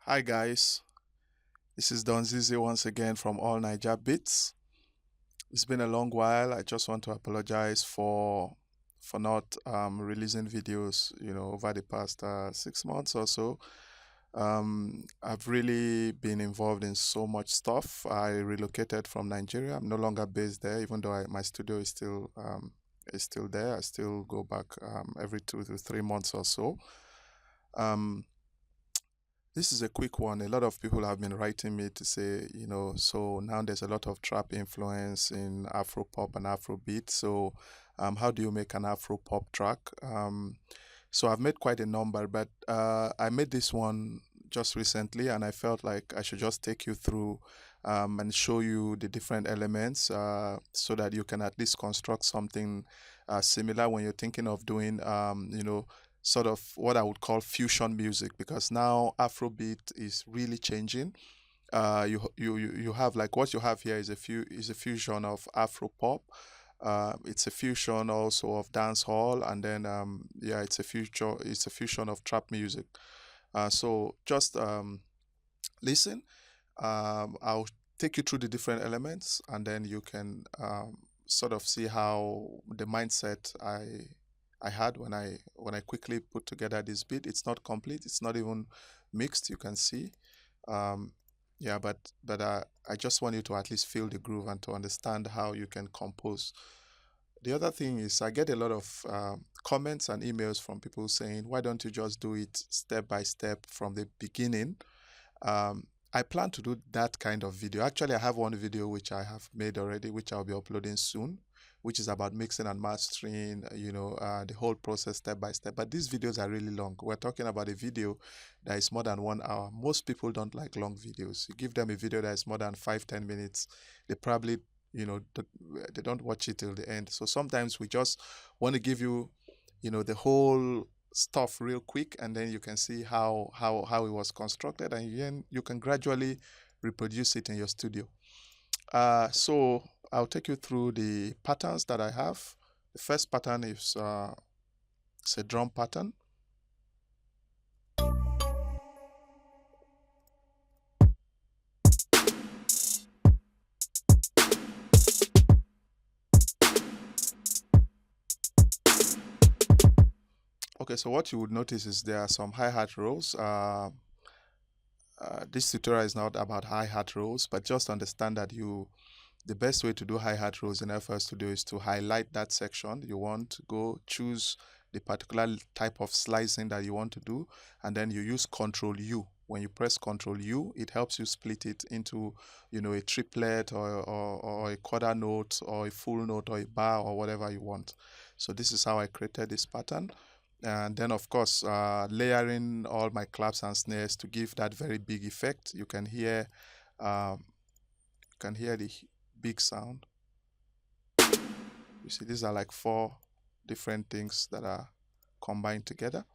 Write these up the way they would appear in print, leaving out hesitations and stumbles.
Hi guys, this is Don Zizi once again from Allnaijabeats. It's been a long while. I just want to apologize for not releasing videos, over the past 6 months or so. I've really been involved in so much stuff. I relocated from Nigeria. I'm no longer based there, even though my studio is still there. I still go back every 2 to 3 months or so. Um, This is a quick one. A lot of people have been writing me to say, so now there's a lot of trap influence in Afropop and Afrobeat. So, how do you make an Afropop track? So I've made quite a number, but I made this one just recently, and I felt like I should just take you through and show you the different elements so that you can at least construct something similar when you're thinking of doing, sort of what I would call fusion music, because now Afrobeat is really changing. You have, like, what you have here is a fusion of Afropop. It's a fusion also of dancehall, and then yeah, it's a fusion of trap music. So just listen. I'll take you through the different elements, and then you can sort of see how the mindset I had when I quickly put together this beat. It's not complete. It's not even mixed. You can see. Um, yeah, but I just want you to at least feel the groove and to understand how you can compose. The other thing is, I get a lot of comments and emails from people saying, "Why don't you just do it step by step from the beginning?" I plan to do that kind of video. Actually, I have one video which I have made already, which I'll be uploading soon, which is about mixing and mastering, the whole process step by step. But these videos are really long. We're talking about a video that is more than 1 hour. Most people don't like long videos. You give them a video that is more than 5, 10 minutes, they probably, they don't watch it till the end. So sometimes we just want to give you, the whole stuff real quick, and then you can see how it was constructed, and then you can gradually reproduce it in your studio. So I'll take you through the patterns that I have. The first pattern is it's a drum pattern. Okay, so what you would notice is there are some hi-hat rolls. This tutorial is not about hi-hat rolls, but just understand that the best way to do hi-hat rolls in FL Studio is to highlight that section you want to go, choose the particular type of slicing that you want to do, and then you use Control U. When you press Control U, it helps you split it into, a triplet or a quarter note or a full note or a bar or whatever you want. So this is how I created this pattern. And then, of course, layering all my claps and snares to give that very big effect. Um, you can hear the big sound. You see, these are like four different things that are combined together.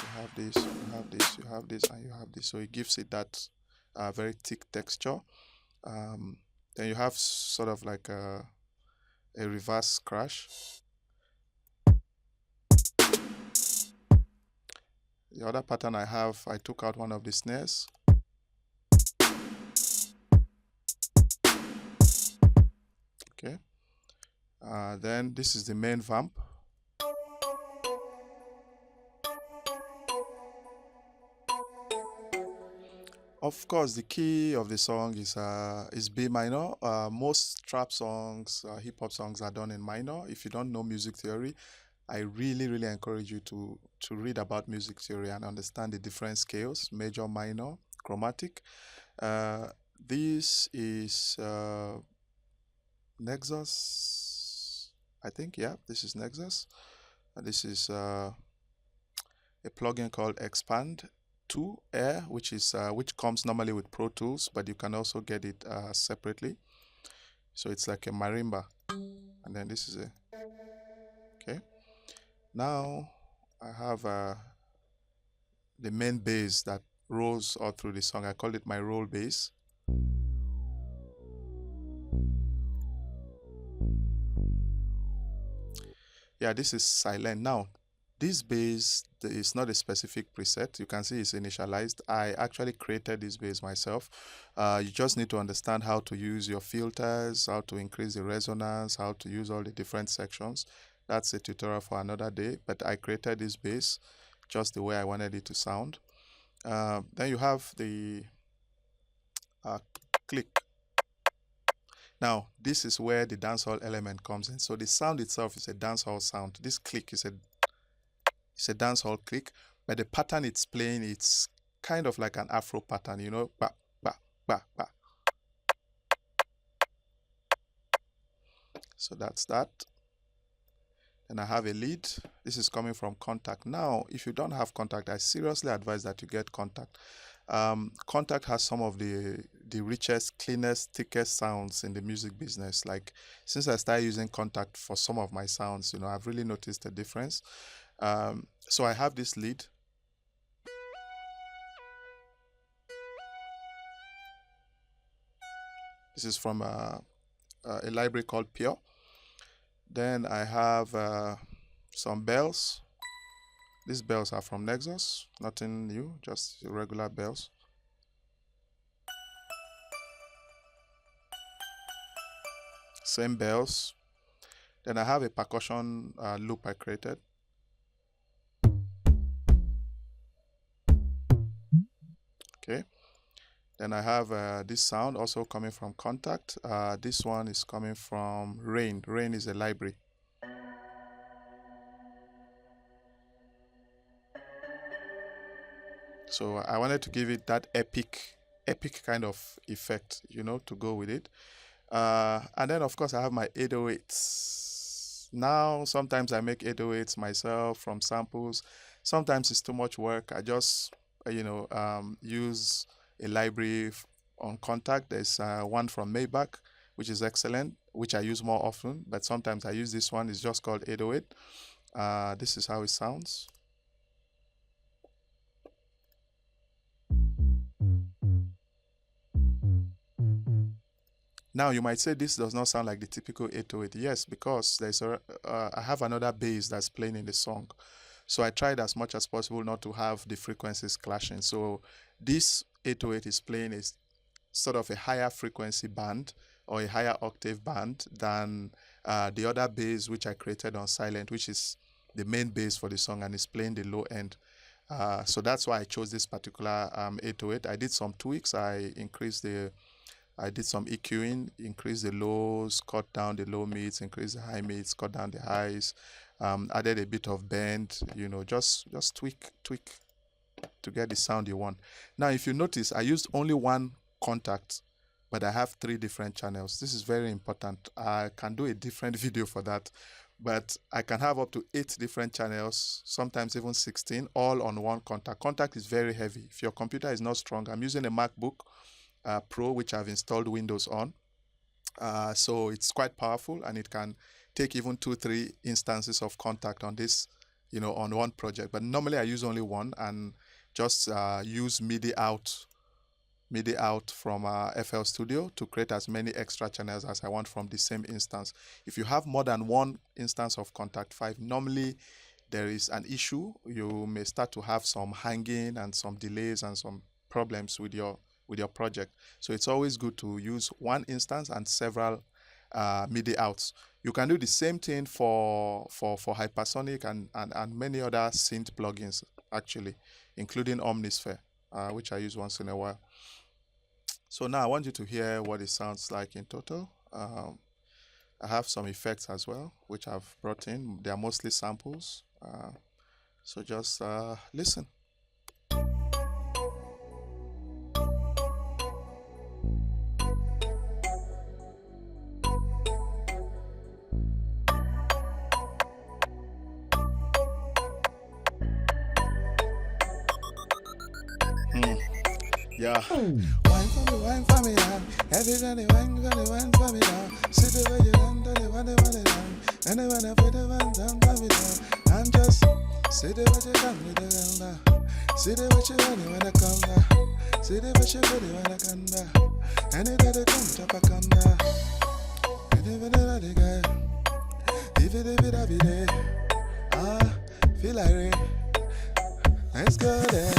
You have this, you have this, you have this, and you have this. So it gives it that very thick texture. Then you have sort of like a reverse crash. The other pattern I have, I took out one of the snares. Okay. Then this is the main vamp. Of course, the key of the song is B minor. Most trap songs, hip hop songs are done in minor. If you don't know music theory, I really, really encourage you to read about music theory and understand the different scales: major, minor, chromatic. Uh, this is Nexus, I think. Yeah, this is Nexus. This is a plugin called Expand 2 Air, which comes normally with Pro Tools, but you can also get it separately. So it's like a marimba, and then this is a okay. Now I have the main bass that rolls all through the song. I call it my roll bass. Yeah, this is silent. Now, This bass is not a specific preset. You can see it's initialized. I actually created this bass myself. You just need to understand how to use your filters, how to increase the resonance, how to use all the different sections. That's a tutorial for another day, but I created this bass just the way I wanted it to sound. Then you have the click. Now, this is where the dancehall element comes in. So the sound itself is a dancehall sound. This click is a dancehall click, but the pattern it's playing, it's kind of like an Afro pattern, you know, ba, ba, ba, ba. So that's that. And I have a lead. This is coming from Contact. Now, if you don't have Contact, I seriously advise that you get Contact. Contact has some of the richest, cleanest, thickest sounds in the music business. Like, since I started using Contact for some of my sounds, you know, I've really noticed a difference. So I have this lead. This is from a library called Pure. Then I have some bells. These bells are from Nexus, nothing new, just regular bells. Same bells. Then I have a percussion loop I created. Okay. Then I have this sound also coming from Contact. This one is coming from Rain. Rain is a library. So I wanted to give it that epic kind of effect, you know, to go with it. And then, of course, I have my 808s. Now, sometimes I make 808s myself from samples. Sometimes it's too much work. I just, you know, use a library on Contact. There's one from Maybach, which is excellent, which I use more often. But sometimes I use this one. It's just called 808. This is how it sounds. Now, you might say this does not sound like the typical 808. Yes, because I have another bass that's playing in the song. So I tried as much as possible not to have the frequencies clashing. So this 808 is playing a sort of a higher frequency band or a higher octave band than the other bass which I created on Silent, which is the main bass for the song, and it's playing the low end. So that's why I chose this particular 808. I did some tweaks. I did some EQing, increased the lows, cut down the low mids, increased the high mids, cut down the highs, added a bit of bend, you know, just tweak to get the sound you want. Now, if you notice, I used only one Contact, but I have 3 different channels. This is very important. I can do a different video for that, but I can have up to 8 different channels, sometimes even 16, all on one Contact. Contact is very heavy. If your computer is not strong, I'm using a MacBook Pro, which I've installed Windows on. So it's quite powerful, and it can take even 2-3 instances of Contact on this, you know, on one project. But normally I use only one and just use MIDI out from FL Studio to create as many extra channels as I want from the same instance. If you have more than one instance of Contact 5, normally there is an issue. You may start to have some hanging and some delays and some problems with your project. So it's always good to use one instance and several MIDI outs. You can do the same thing for Hypersonic and many other synth plugins, actually, including Omnisphere, which I use once in a while. So now I want you to hear what it sounds like in total. I have some effects as well, which I've brought in. They are mostly samples. So just listen. Yeah. Wine for me now. Everybody wine for me now. See the way you want it down. And I wanna put the one down for me down. And just see the way you come with the down. See the way you wanna come down. See the way you really wanna come down. And it doesn't come to a come down. And even the guy, even if it be there. Feel like rain. Let's go there.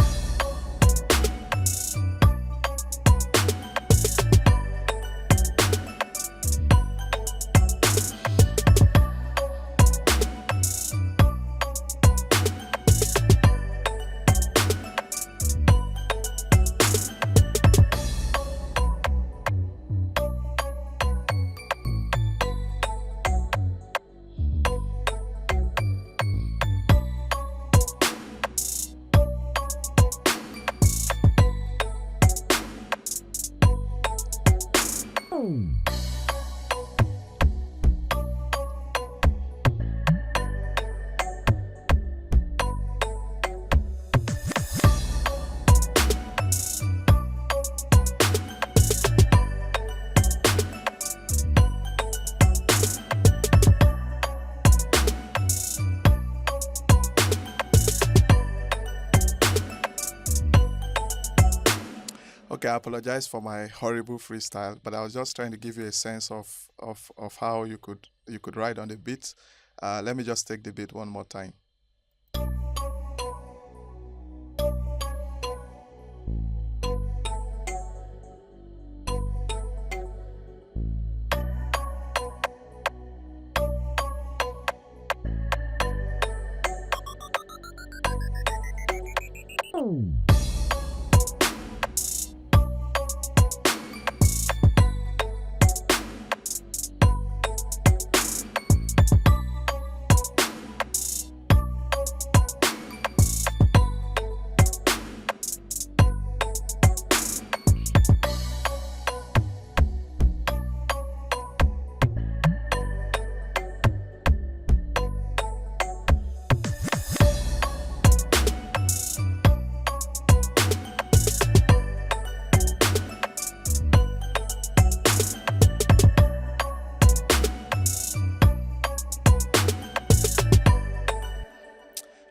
Okay, I apologize for my horrible freestyle, but I was just trying to give you a sense of how you could ride on the beat. Let me just take the beat one more time.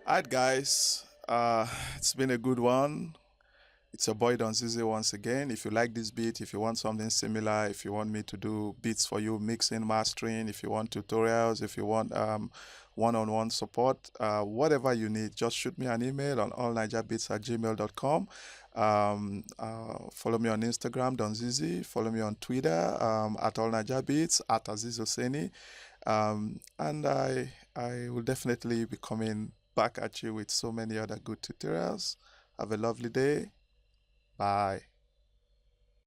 All right, guys. It's been a good one. It's your boy Don Zizi once again. If you like this beat, if you want something similar, if you want me to do beats for you, mixing, mastering, if you want tutorials, if you want one-on-one support, whatever you need, just shoot me an email on allnaijabeats@gmail.com. Follow me on Instagram, Don Zizi. Follow me on Twitter at Allnaijabeats, at Aziz Hosseini. And I will definitely be coming back at you with so many other good tutorials. Have a lovely day. Bye.